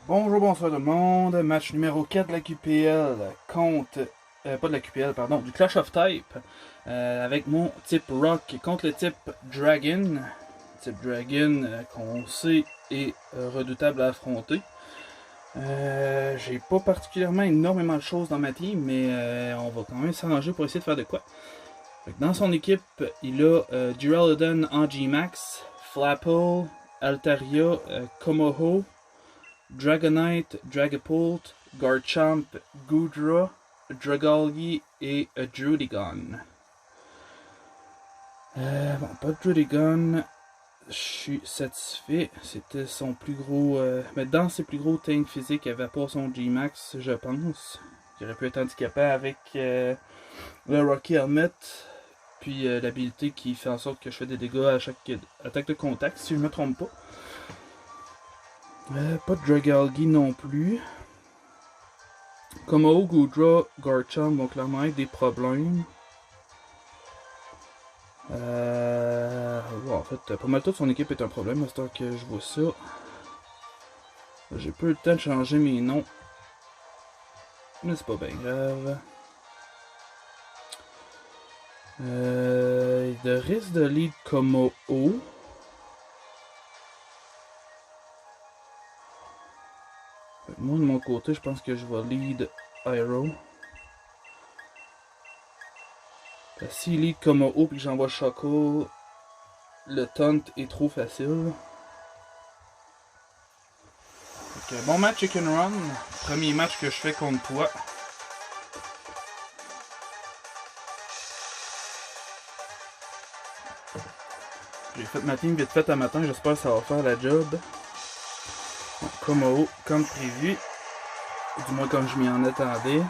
Bonjour, bonsoir tout le monde. Match numéro 4 de la QPL contre. Pas de la QPL, pardon, du Clash of Type. Avec mon type Rock contre le type Dragon. Type Dragon qu'on sait est redoutable à affronter. J'ai pas particulièrement énormément de choses dans ma team, mais on va quand même s'arranger pour essayer de faire de quoi. Dans son équipe, il a Duraludon en G-Max, Flapple, Altaria, Komoho, Dragonite, Dragapult, Garchomp, Goodra, Dragalge et Druddigon. Bon, pas de Druddigon. Je suis satisfait. C'était son plus gros. Mais dans ses plus gros tanks physiques, il avait pas son G-Max, je pense. Il aurait pu être handicapé avec le Rocky Helmet. Puis l'habilité qui fait en sorte que je fais des dégâts à chaque attaque de contact, si je me trompe pas. Pas de Dragalge non plus. Komoho, Goodra, Garchomp vont clairement être des problèmes. En fait, pas mal toute son équipe est un problème à ce temps que je vois ça. J'ai peu le temps de changer mes noms. Mais c'est pas bien grave. Il risque de lead Komoho. Moi, de mon côté, je pense que je vais lead Iroh. S'il lead Komoho et que j'envoie Choco, le taunt est trop facile. Donc, bon match Chicken Run. Premier match que je fais contre toi. J'ai fait ma team vite fait à matin, j'espère que ça va faire la job. Bon, Komoho, comme prévu. Du moins comme je m'y en attendais.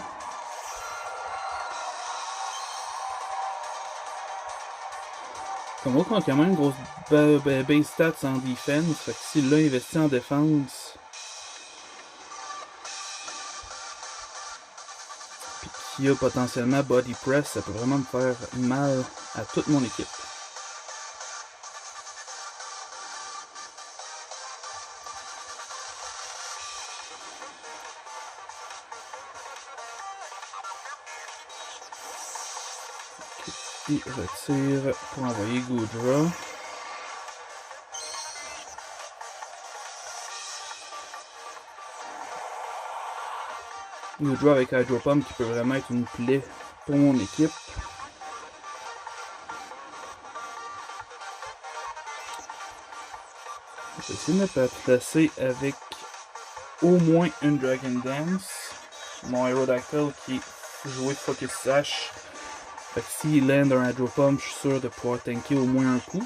Komoho a quand même une grosse base stats en defense. Fait que s'il l'a investi en défense, puis qu'il a potentiellement body press, ça peut vraiment me faire mal à toute mon équipe. Il retire pour envoyer Goodra. Goodra avec Hydro Pump qui peut vraiment être une plaie pour mon équipe. Je vais essayer de me placer avec au moins une Dragon Dance. Mon Aerodactyl qui est joué Focus Sash. Fait que s'il land un Hydro Pump, je suis sûr de pouvoir tanker au moins un coup.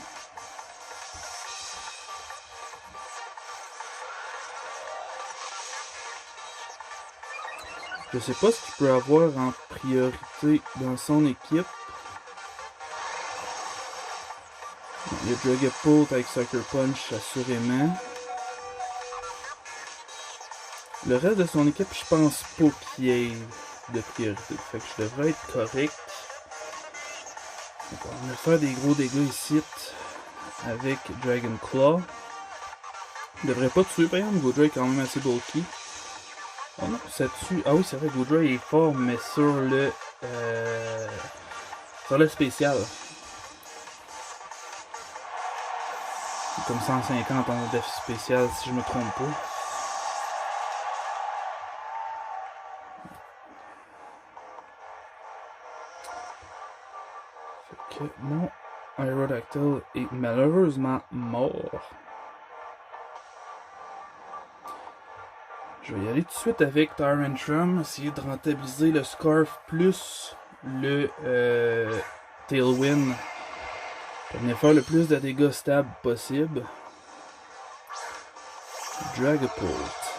Je sais pas ce qu'il peut avoir en priorité dans son équipe. Il y a Dragapult avec Sucker Punch assurément. Le reste de son équipe, je pense pas qu'il y ait de priorité. Fait que je devrais être correct. Donc on va faire des gros dégâts ici avec Dragon Claw. Il devrait pas tuer par exemple, Goodra est quand même assez bulky. Oh non, ça tue. Ah oui, c'est vrai, Goodra est fort, mais sur le spécial. Comme 150 en def spécial, si je me trompe pas. Fait que mon Aerodactyl est malheureusement mort. Je vais y aller tout de suite avec Tyrantrum, essayer de rentabiliser le Scarf plus le Tailwind pour venir faire le plus de dégâts stables possible. Dragapult.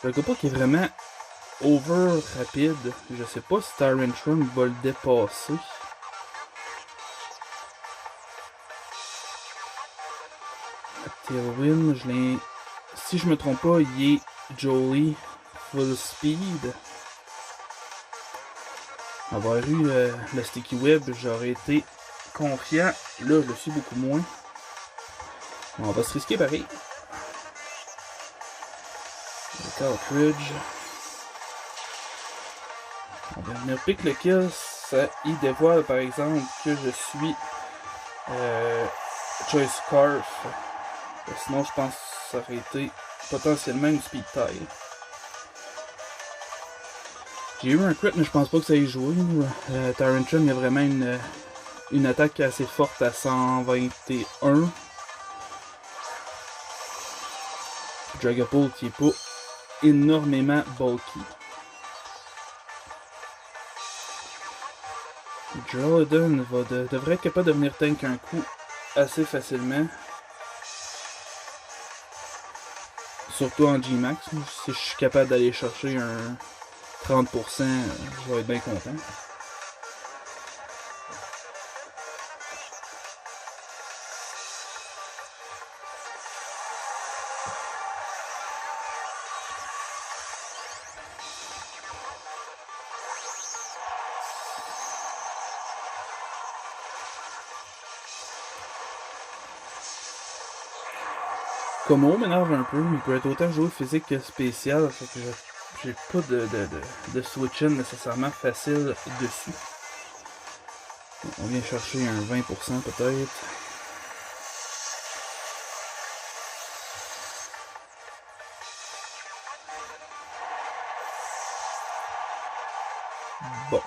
Dragapult qui est vraiment over rapide. Je sais pas si Tyrantrum va le dépasser. Tailwind, je l'ai. Si je me trompe pas, il est Jolly full speed. Avoir eu le Sticky Web, j'aurais été confiant. Là, je le suis beaucoup moins. On va se risquer pareil. Outridge. On va venir pick le kill. Ça y dévoile par exemple que je suis Choice Scarf. Sinon je pense que ça aurait été potentiellement une speed tile. J'ai eu un crit mais je pense pas que ça ait joué. Tyrantrum, il y a vraiment une attaque assez forte à 121. Dragapult qui est pas énormément bulky. Jordan devrait être capable de venir tank un coup assez facilement. Surtout en G-Max. Si je suis capable d'aller chercher un 30%, je vais être bien content. Como m'énerve un peu, il peut être autant joué physique que spécial, fait que j'ai pas de switch-in nécessairement facile dessus. On vient chercher un 20% peut-être. Bon.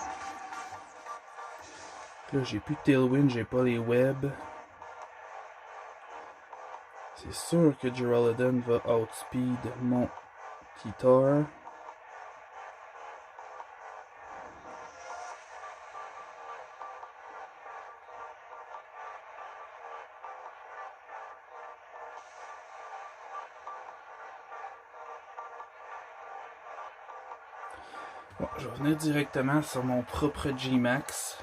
Là j'ai plus de Tailwind, j'ai pas les webs. C'est sûr que Duraludon va outspeed mon Kitar. Bon, je vais venir directement sur mon propre G-Max.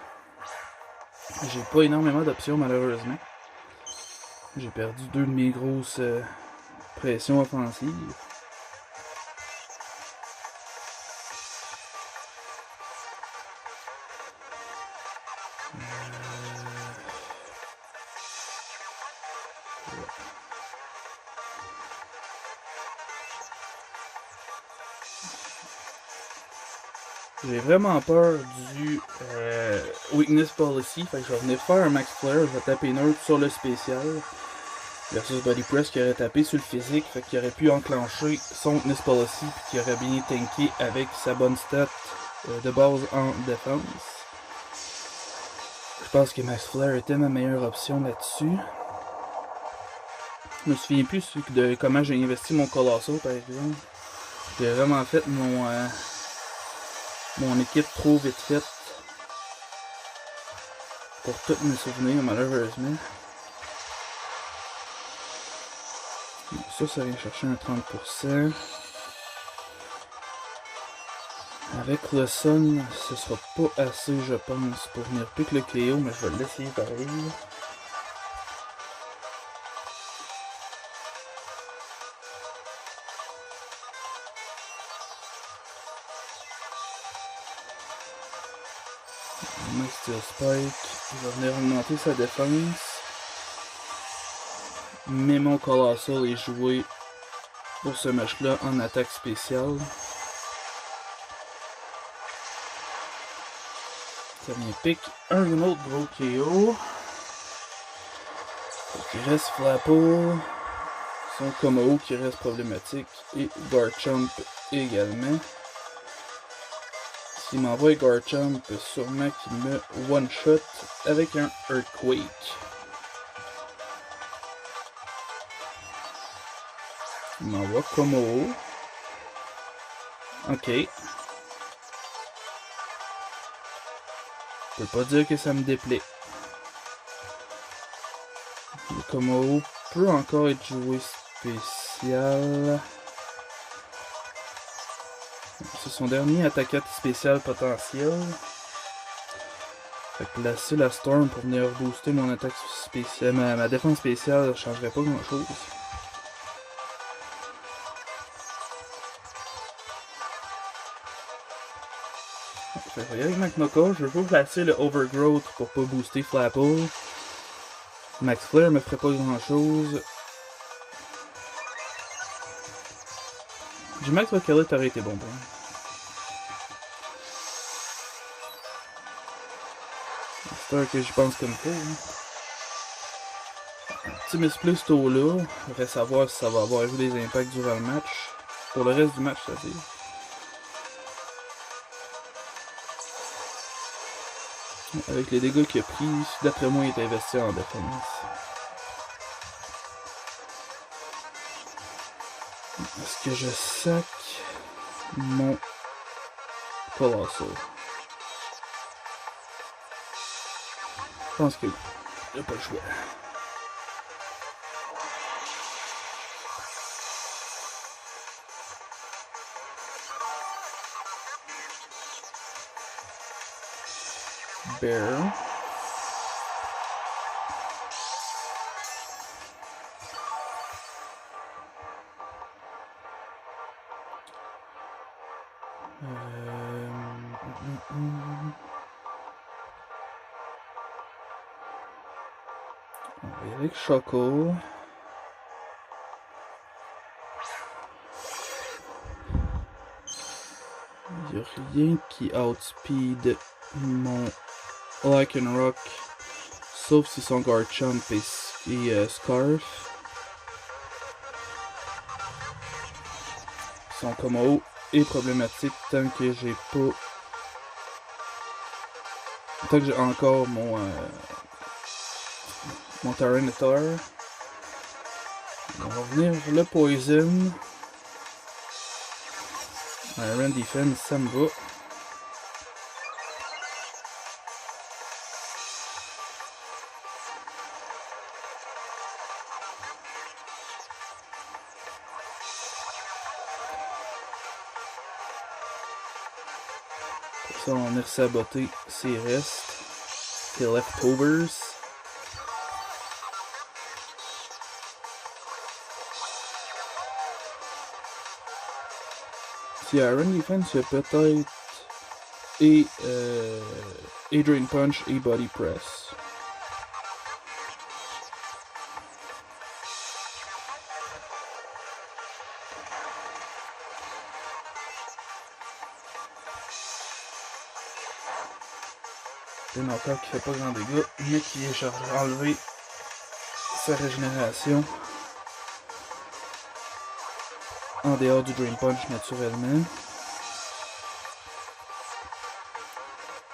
J'ai pas énormément d'options malheureusement. J'ai perdu deux de mes grosses pressions offensives. J'ai vraiment peur du Weakness Policy, fait que je vais venir faire un Max Flare, je vais taper neutre sur le spécial. Versus Body Press qui aurait tapé sur le physique, fait qu'il aurait pu enclencher son Weakness Policy puis qui aurait bien tanké avec sa bonne stat de base en défense. Je pense que Max Flare était ma meilleure option là-dessus. Je me souviens plus de comment j'ai investi mon Colossal par exemple. J'ai vraiment fait mon équipe trop vite faite pour tous mes souvenirs malheureusement. Ça vient chercher un 30%. Avec le Sun, ce sera pas assez je pense pour venir pick le Cléo, mais je vais l'essayer pareil. Steel Spike, il va venir augmenter sa défense. Mais mon Colossal est joué pour ce match-là en attaque spéciale. Ça vient pick un autre gros KO. Il reste Flapple, son Como qui reste problématique et Garchomp également. S'il m'envoie Garchomp, sûrement qu'il me one-shot avec un Earthquake. Il m'envoie Como. Ok. Je peux pas dire que ça me déplaît. Le Como peut encore être joué spécial. C'est son dernier attaquant spécial potentiel. Fait que placer la Storm pour venir booster mon attaque spéciale, ma défense spéciale ne changerait pas grand chose. Je vais y aller avec Magmoko, je veux placer le Overgrowth pour pas booster Flapple. Max Flare me ferait pas grand chose. J-Max Vakala t'aurait été bon, bon. C'est que j'y pense comme ça. Hein. Si mais plus tôt là, il faudrait savoir si ça va avoir eu des impacts durant le match. Pour le reste du match, ça c'est. Avec les dégâts qu'il a pris, d'après moi, il est investi en défense. Est-ce que je sac mon Colossal? Je pense que il n'y a pas le choix. Bear. On va y aller avec Choco. Il n'y a rien qui outspeed mon Lycanroc, sauf si son Garchomp et Scarf. Son combo est problématique tant que j'ai pas. Tant que j'ai encore mon Tyranitar. On va venir le Poison. Iron Defense, ça me va. Ça, on va venir saboter ses restes, ses leftovers. Si Iron Defense, il y a peut-être et Drain Punch et Body Press. Un attaque qui fait pas grand dégâts, mais qui est chargé à enlever sa régénération en dehors du Drain Punch naturellement.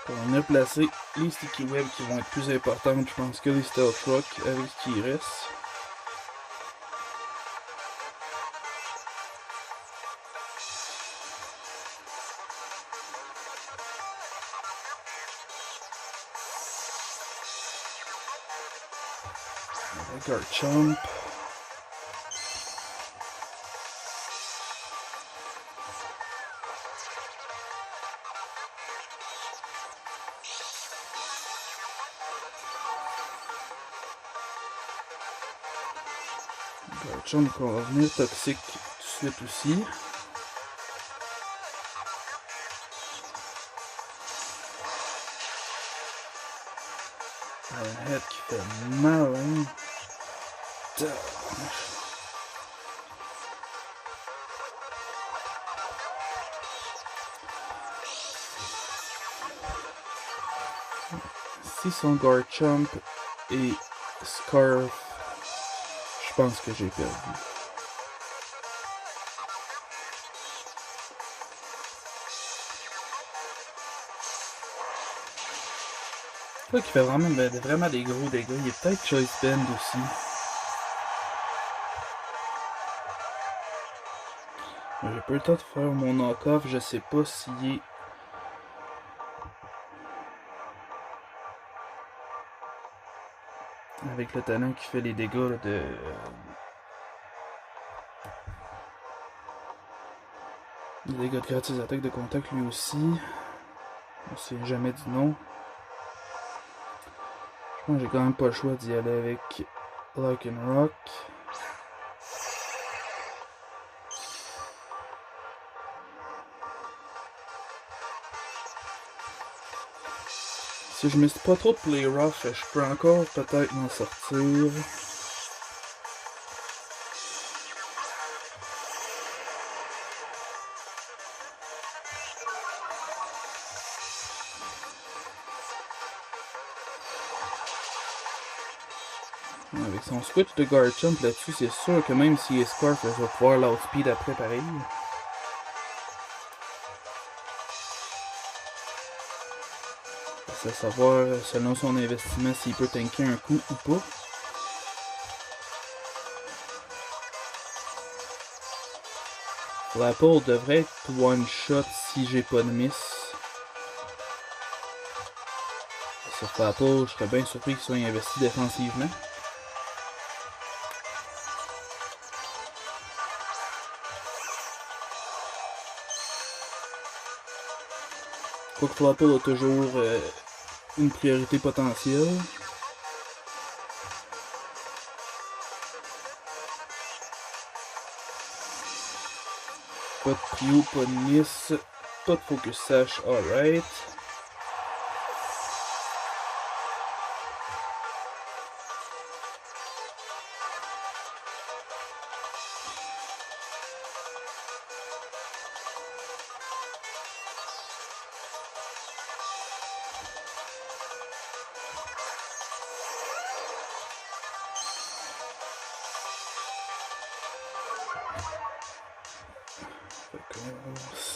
On va venir placer les Sticky Web qui vont être plus importantes, je pense, que les Stealth Rock avec ce qui reste. Avec Garchomp. Garchomp qu'on va venir toxique tout de suite aussi. Un head qui fait mal, hein. Si son Garchomp et Scarf, je pense que j'ai perdu. Là, qui fait vraiment des gros dégâts. Il est peut-être Choice Band aussi. J'ai pas le temps de faire mon knock-off. Je sais pas s'il est. Avec le talent qui fait les dégâts là, de. Les dégâts de gratis attaque de contact lui aussi. On s'est jamais dit non. Je pense que j'ai quand même pas le choix d'y aller avec Lycanroc. Si je me suis pas trop de play rough, je peux encore peut-être m'en sortir. Avec son switch de Garchomp là-dessus, c'est sûr que même s'il est Scarf, je vais pouvoir l'outspeed après pareil. C'est à savoir, selon son investissement, s'il peut tanker un coup ou pas. Flapple devrait être one shot si j'ai pas de miss. Sur Flapple, je serais bien surpris qu'il soit investi défensivement. Quoique Flapple a toujours une priorité potentielle. Pas de prio, pas de miss, pas de focus sash, alright.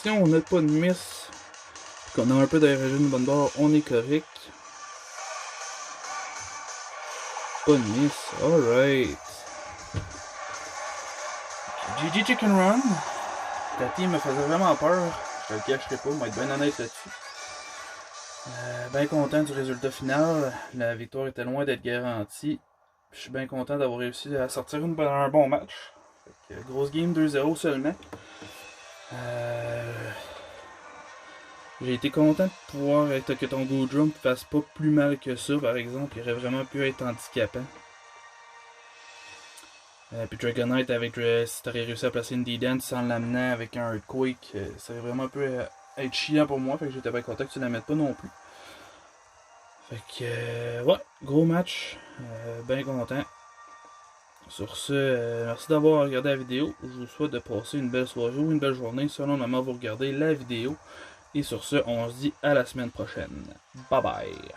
Si on n'a pas de miss, qu'on a un peu d'aéragé une bonne barre, on est correct. Pas de miss, alright. GG Chicken Run. Ta team me faisait vraiment peur. Je le cacherai pas, moi être bien honnête là-dessus. Bien content du résultat final. La victoire était loin d'être garantie. Je suis bien content d'avoir réussi à sortir un bon match. Fait que, grosse game 2-0 seulement. J'ai été content de pouvoir que ton Goodrum ne fasse pas plus mal que ça, par exemple. Il aurait vraiment pu être handicapant. Puis Dragonite, si t'aurais réussi à placer une D-Dance sans l'amener avec un Earthquake, ça aurait vraiment pu être chiant pour moi. Fait que j'étais bien content que tu la mettes pas non plus. Fait que, ouais, gros match. Bien content. Sur ce, merci d'avoir regardé la vidéo. Je vous souhaite de passer une belle soirée ou une belle journée selon le moment où vous regardez la vidéo. Et sur ce, on se dit à la semaine prochaine. Bye bye.